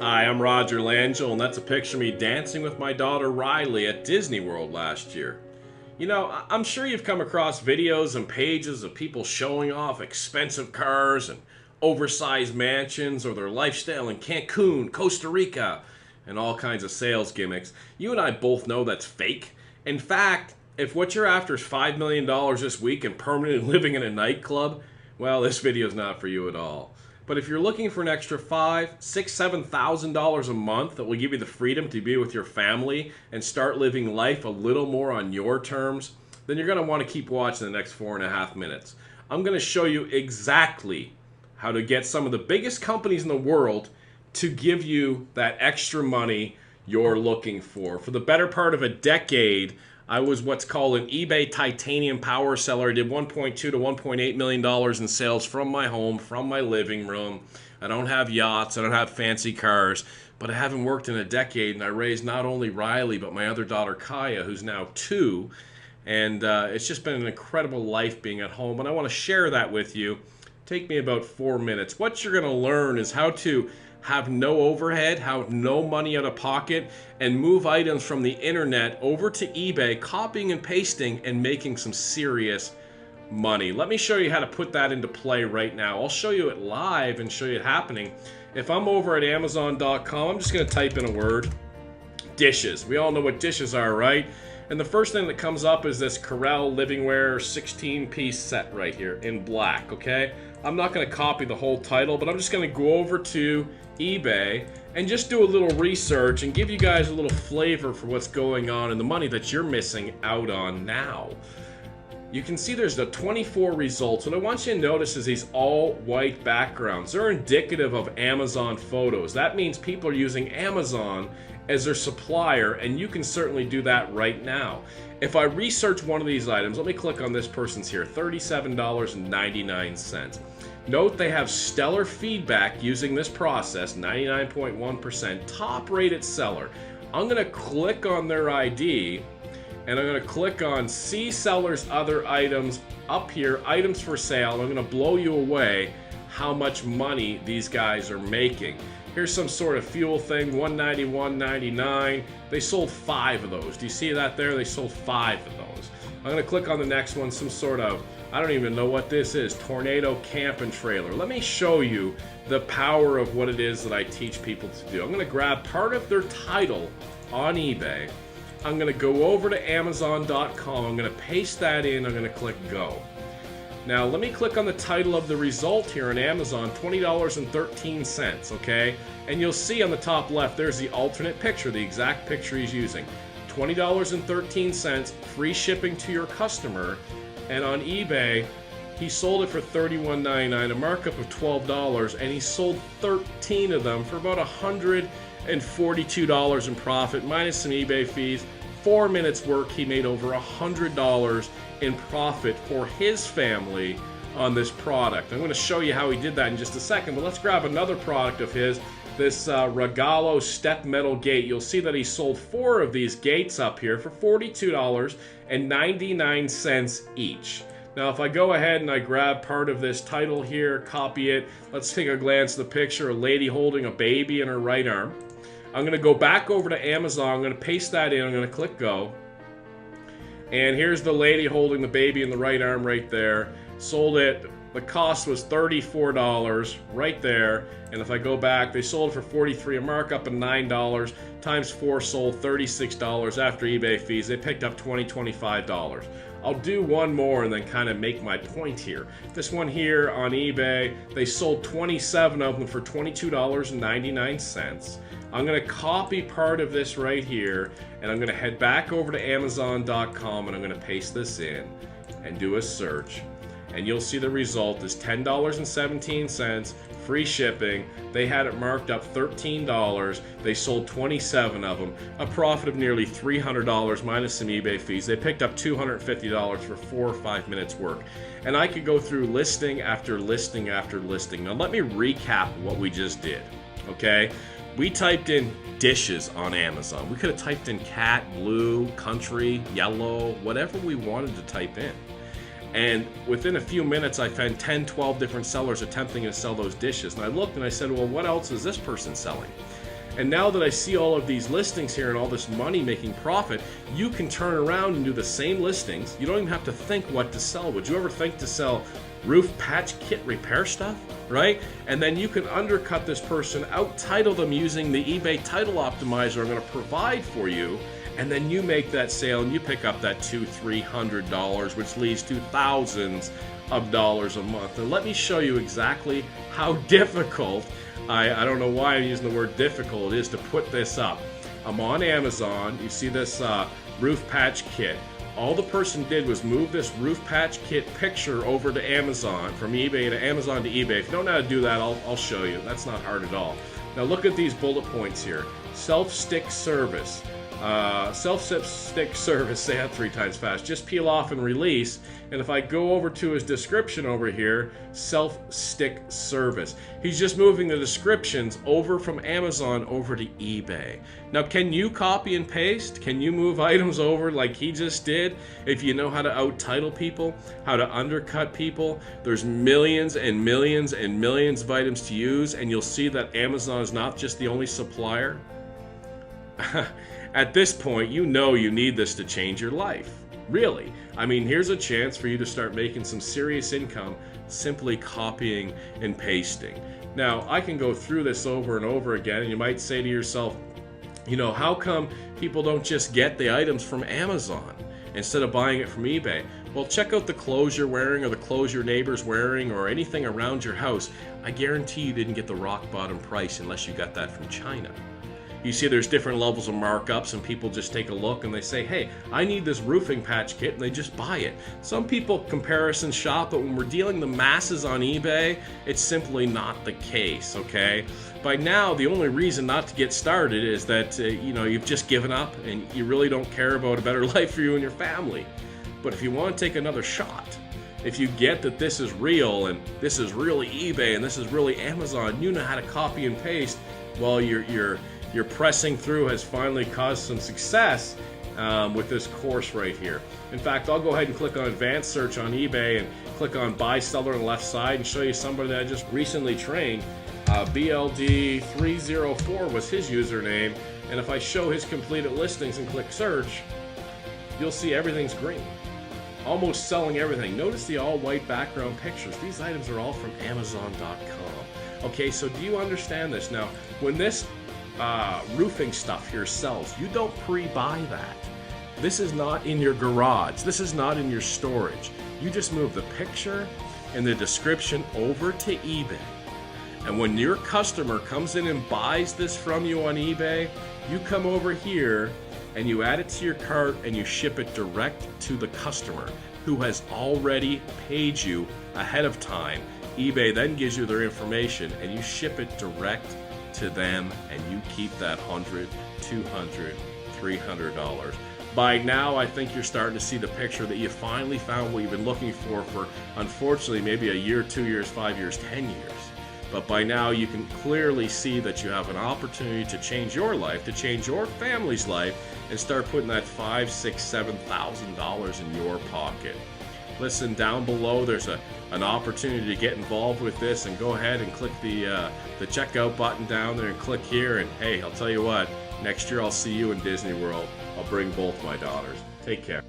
Hi, I'm Roger Langell, and that's a picture of me dancing with my daughter Riley at Disney World last year. You know, I'm sure you've come across videos and pages of people showing off expensive cars and oversized mansions or their lifestyle in Cancun, Costa Rica, and all kinds of sales gimmicks. You and I both know that's fake. In fact, if what you're after is $5 million this week and permanently living in a nightclub, well, this video is not for you at all. But if you're looking for an extra $5,000, $6,000, $7,000 a month that will give you the freedom to be with your family and start living life a little more on your terms, then you're going to want to keep watching the next 4.5 minutes. I'm going to show you exactly how to get some of the biggest companies in the world to give you that extra money you're looking for. For the better part of a decade, I was what's called an eBay titanium power seller. I did $1.2 to $1.8 million in sales from my home, from my living room. I don't have yachts, I don't have fancy cars, but I haven't worked in a decade, and I raised not only Riley, but my other daughter Kaya, who's now 2. And it's just been an incredible life being at home, and I want to share that with you. Take me about 4 minutes. What you're going to learn is how to have no overhead, have no money out of pocket, and move items from the internet over to eBay, copying and pasting and making some serious money. Let me show you how to put that into play right now. I'll show you it live and show you it happening. If I'm over at Amazon.com, I'm just going to type in a word, dishes. We all know what dishes are, right? And the first thing that comes up is this Corel Livingware 16-piece set right here in black, okay? I'm not going to copy the whole title, but I'm just going to go over to eBay and just do a little research and give you guys a little flavor for what's going on and the money that you're missing out on now. You can see there's the 24 results. What I want you to notice is these all white backgrounds. They're indicative of Amazon photos. That means people are using Amazon as their supplier, and you can certainly do that right now. If I research one of these items, let me click on this person's here, $37.99. Note they have stellar feedback using this process, 99.1%, top rated seller. I'm going to click on their ID, and I'm going to click on see seller's other items up here, items for sale. I'm going to blow you away how much money these guys are making. Here's some sort of fuel thing, $191.99. They sold 5 of those. Do you see that there? They sold 5 of those. I'm going to click on the next one, some sort of, I don't even know what this is, Tornado Camp and Trailer. Let me show you the power of what it is that I teach people to do. I'm going to grab part of their title on eBay. I'm going to go over to Amazon.com. I'm going to paste that in. I'm going to click Go. Now, let me click on the title of the result here on Amazon, $20.13, okay? And you'll see on the top left, there's the alternate picture, the exact picture he's using. $20.13, free shipping to your customer. And on eBay, he sold it for $31.99, a markup of $12, and he sold 13 of them for about $142 in profit, minus some eBay fees. 4 minutes work, he made over $100 in profit for his family on this product. I'm going to show you how he did that in just a second, but let's grab another product of his, this Regalo step metal gate. You'll see that he sold 4 of these gates up here for $42.99 each. Now, if I go ahead and I grab part of this title here, copy it, let's take a glance at the picture, a lady holding a baby in her right arm. I'm going to go back over to Amazon. I'm going to paste that in. I'm going to click Go. And here's the lady holding the baby in the right arm right there. Sold it. The cost was $34 right there. And if I go back, they sold it for $43, a markup of $9. Times 4 sold $36 after eBay fees. They picked up $20, $25. I'll do one more and then kind of make my point here. This one here on eBay, they sold 27 of them for $22.99. I'm going to copy part of this right here, and I'm going to head back over to Amazon.com, and I'm going to paste this in and do a search. And you'll see the result is $10.17, free shipping. They had it marked up $13. They sold 27 of them, a profit of nearly $300 minus some eBay fees. They picked up $250 for 4 or 5 minutes work. And I could go through listing after listing after listing. Now let me recap what we just did, okay? We typed in dishes on Amazon. We could have typed in cat, blue, country, yellow, whatever we wanted to type in. And within a few minutes, I found 10, 12 different sellers attempting to sell those dishes. And I looked and I said, well, what else is this person selling? And now that I see all of these listings here and all this money making profit, you can turn around and do the same listings. You don't even have to think what to sell. Would you ever think to sell roof patch kit repair stuff, right? And then you can undercut this person, out-title them using the eBay title optimizer I'm going to provide for you, and then you make that sale and you pick up that $200-300, which leads to thousands of dollars a month. And let me show you exactly how difficult, I don't know why I'm using the word difficult, it is to put this up. I'm on Amazon. You see this roof patch kit. All the person did was move this roof patch kit picture over to Amazon, from eBay to Amazon to eBay. If you don't know how to do that, I'll show you. That's not hard at all. Now look at these bullet points here. Self-stick service. Self-stick service, say that 3 times fast. Just peel off and release. And if I go over to his description over here, self-stick service. He's just moving the descriptions over from Amazon over to eBay. Now, can you copy and paste? Can you move items over like he just did? If you know how to out-title people, how to undercut people, there's millions and millions and millions of items to use, and you'll see that Amazon is not just the only supplier. At this point, you know you need this to change your life. Really. I mean, here's a chance for you to start making some serious income simply copying and pasting. Now, I can go through this over and over again, and you might say to yourself, you know, how come people don't just get the items from Amazon instead of buying it from eBay? Well, check out the clothes you're wearing or the clothes your neighbor's wearing or anything around your house. I guarantee you didn't get the rock bottom price unless you got that from China. You see there's different levels of markups, and people just take a look and they say, hey, I need this roofing patch kit, and they just buy it. Some people comparison shop, but when we're dealing the masses on eBay, it's simply not the case, okay? By now, the only reason not to get started is that, you know, you've just given up and you really don't care about a better life for you and your family. But if you want to take another shot, if you get that this is real and this is really eBay and this is really Amazon, you know how to copy and paste, while your pressing through has finally caused some success with this course right here. In fact, I'll go ahead and click on advanced search on eBay and click on buy seller on the left side and show you somebody that I just recently trained. BLD304 was his username, and if I show his completed listings and click search, you'll see everything's green. Almost selling everything. Notice the all white background pictures. These items are all from Amazon.com. Okay, so do you understand this? Now, when this roofing stuff here sells, you don't pre-buy that. This is not in your garage. This is not in your storage. You just move the picture and the description over to eBay. And when your customer comes in and buys this from you on eBay, you come over here and you add it to your cart and you ship it direct to the customer who has already paid you ahead of time. eBay then gives you their information and you ship it direct to them, and you keep that $100, $200, $300. By now, I think you're starting to see the picture that you finally found what you've been looking for unfortunately, maybe a year, 2 years, 5 years, 10 years. But by now, you can clearly see that you have an opportunity to change your life, to change your family's life, and start putting that $5,000, $6,000, $7,000 in your pocket. Listen, down below there's an opportunity to get involved with this, and go ahead and click the checkout button down there and click here, and hey, I'll tell you what, next year I'll see you in Disney World. I'll bring both my daughters. Take care.